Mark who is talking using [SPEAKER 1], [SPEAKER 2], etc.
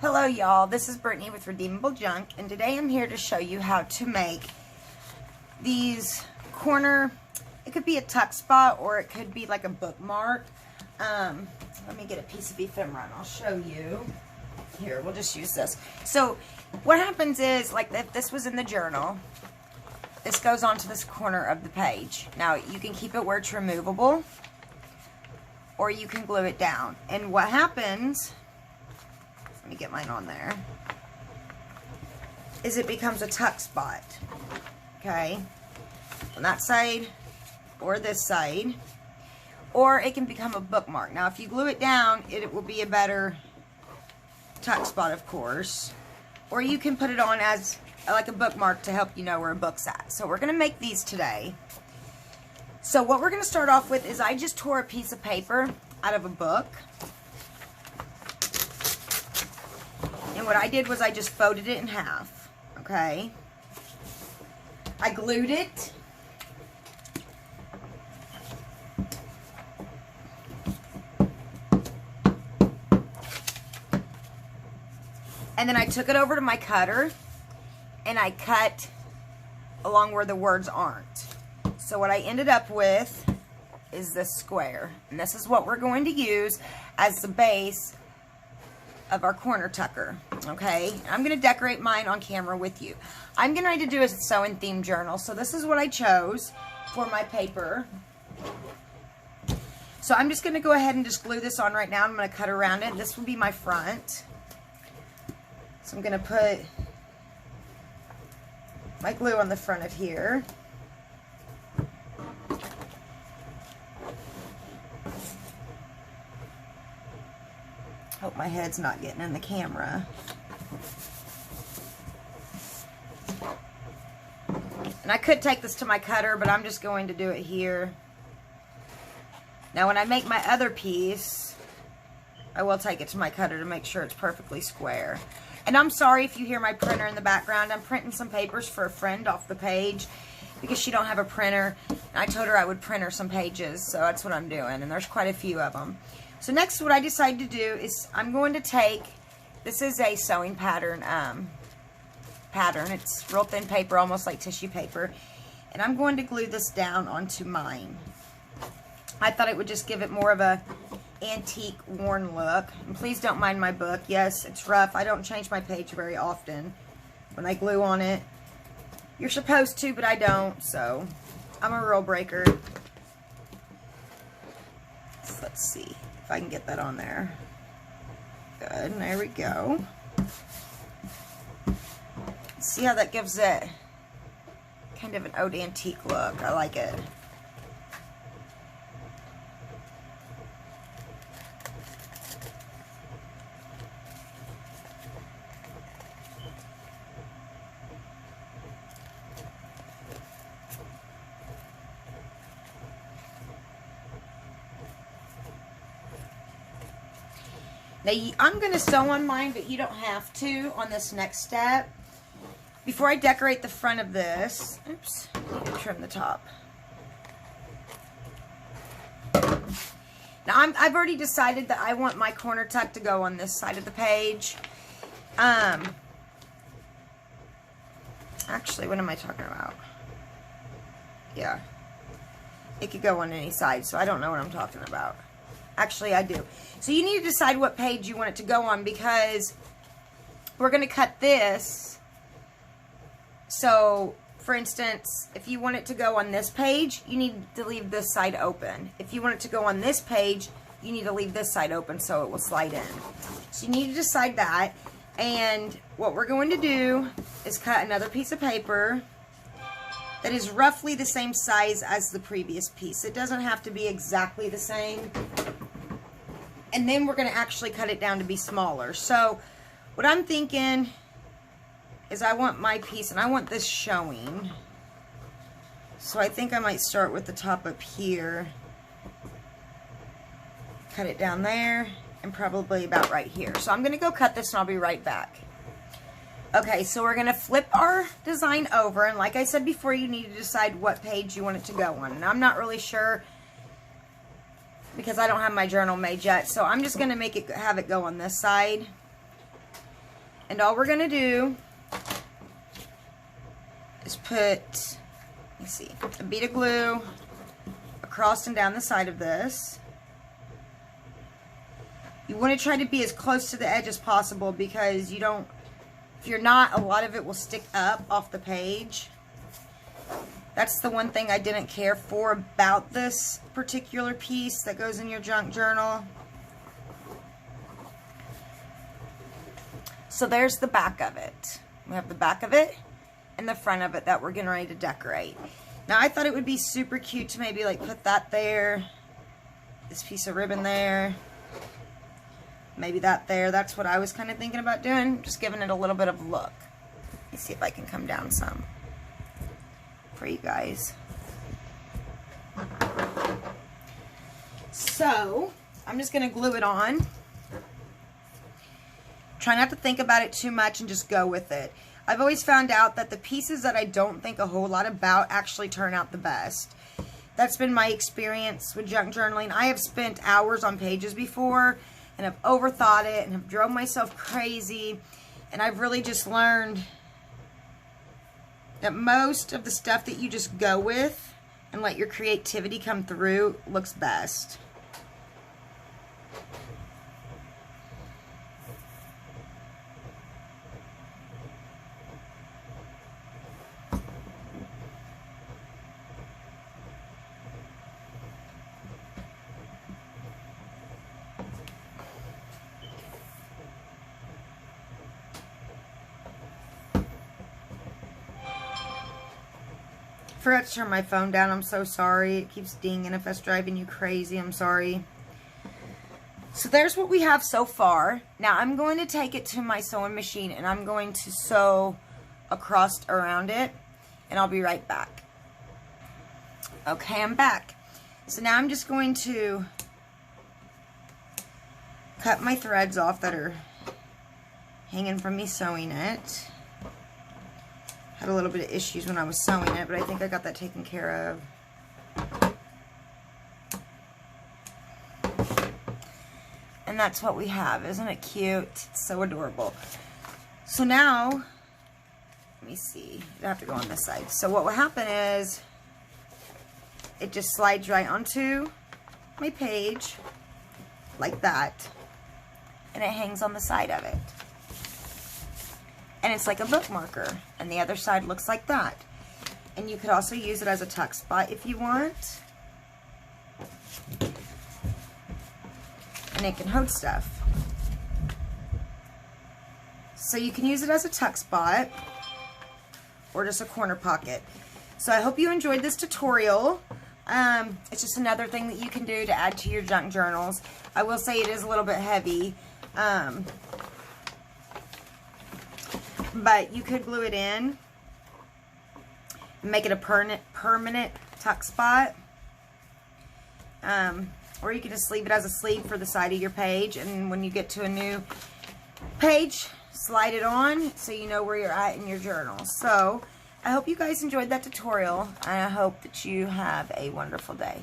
[SPEAKER 1] Hello y'all, this is Brittany with Redeemable Junk, and today I'm here to show you how to make these corner, it could be a tuck spot or it could be like a bookmark. Let me get a piece of ephemera and I'll show you. Here, we'll just use this. So what happens is, like if this was in the journal, this goes onto this corner of the page. Now you can keep it where it's removable or you can glue it down. And what happens, let me get mine on there, is it becomes a tuck spot, okay, on that side or this side, or it can become a bookmark. Now if you glue it down, it will be a better tuck spot, of course, or you can put it on as like a bookmark to help you know where a book's at. So we're going to make these today. So what we're going to start off with is I just tore a piece of paper out of a book. And what I did was I just folded it in half, okay? I glued it. And then I took it over to my cutter and I cut along where the words aren't. So what I ended up with is this square. And this is what we're going to use as the base of our corner tucker, okay? I'm going to decorate mine on camera with you. I'm going to do a sewing theme journal, so this is what I chose for my paper. So I'm just going to go ahead and just glue this on right now. I'm going to cut around it. This will be my front. So I'm going to put my glue on the front of here. Hope my head's not getting in the camera. And I could take this to my cutter, but I'm just going to do it here. Now when I make my other piece, I will take it to my cutter to make sure it's perfectly square. And I'm sorry if you hear my printer in the background. I'm printing some papers for a friend off the page because she don't have a printer. And I told her I would print her some pages, so that's what I'm doing. And there's quite a few of them. So next, what I decided to do is I'm going to take, this is a sewing pattern, it's real thin paper, almost like tissue paper, and I'm going to glue this down onto mine. I thought it would just give it more of a antique, worn look. And please don't mind my book. Yes, it's rough. I don't change my page very often when I glue on it. You're supposed to, but I don't, so I'm a rule breaker. So let's see if I can get that on there. Good, and there we go. See how that gives it kind of an old antique look. I like it. Now, I'm going to sew on mine, but you don't have to on this next step. Before I decorate the front of this, oops, I need to trim the top. Now, I've already decided that I want my corner tuck to go on this side of the page. Actually, what am I talking about? Yeah. It could go on any side, so I don't know what I'm talking about. Actually, I do. So you need to decide what page you want it to go on, because we're going to cut this. So, for instance, if you want it to go on this page, you need to leave this side open. If you want it to go on this page, you need to leave this side open so it will slide in. So you need to decide that. And what we're going to do is cut another piece of paper that is roughly the same size as the previous piece. It doesn't have to be exactly the same. And then we're going to actually cut it down to be smaller. So what I'm thinking is I want my piece, and I want this showing. So I think I might start with the top up here. Cut it down there, and probably about right here. So I'm going to go cut this and I'll be right back. Okay, so we're going to flip our design over, and like I said before, you need to decide what page you want it to go on. And I'm not really sure because I don't have my journal made yet, so I'm just going to have it go on this side. And all we're going to do is put, let me see, a bead of glue across and down the side of this. You want to try to be as close to the edge as possible because you don't, if you're not, a lot of it will stick up off the page. That's the one thing I didn't care for about this particular piece that goes in your junk journal. So there's the back of it. We have the back of it and the front of it that we're getting ready to decorate. Now I thought it would be super cute to maybe like put that there, this piece of ribbon there, maybe that there. That's what I was kind of thinking about doing, just giving it a little bit of look. Let me see if I can come down some for you guys. So I'm just going to glue it on. Try not to think about it too much and just go with it. I've always found out that the pieces that I don't think a whole lot about actually turn out the best. That's been my experience with junk journaling. I have spent hours on pages before and have overthought it and have drove myself crazy. And I've really just learned that most of the stuff that you just go with and let your creativity come through looks best. Forgot to turn my phone down. I'm so sorry. It keeps dinging. If that's driving you crazy, I'm sorry. So there's what we have so far. Now I'm going to take it to my sewing machine and I'm going to sew across around it, and I'll be right back. Okay, I'm back. So now I'm just going to cut my threads off that are hanging from me sewing it. Had a little bit of issues when I was sewing it, but I think I got that taken care of. And that's what we have. Isn't it cute? It's so adorable. So now, let me see. You have to go on this side. So what will happen is it just slides right onto my page like that, and it hangs on the side of it. And it's like a bookmarker, and the other side looks like that. And you could also use it as a tuck spot if you want. And it can hold stuff. So you can use it as a tuck spot or just a corner pocket. So I hope you enjoyed this tutorial. It's just another thing that you can do to add to your junk journals. I will say it is a little bit heavy. But you could glue it in and make it a permanent tuck spot. Or you can just leave it as a sleeve for the side of your page, and when you get to a new page, slide it on so you know where you're at in your journal. So I hope you guys enjoyed that tutorial, and I hope that you have a wonderful day.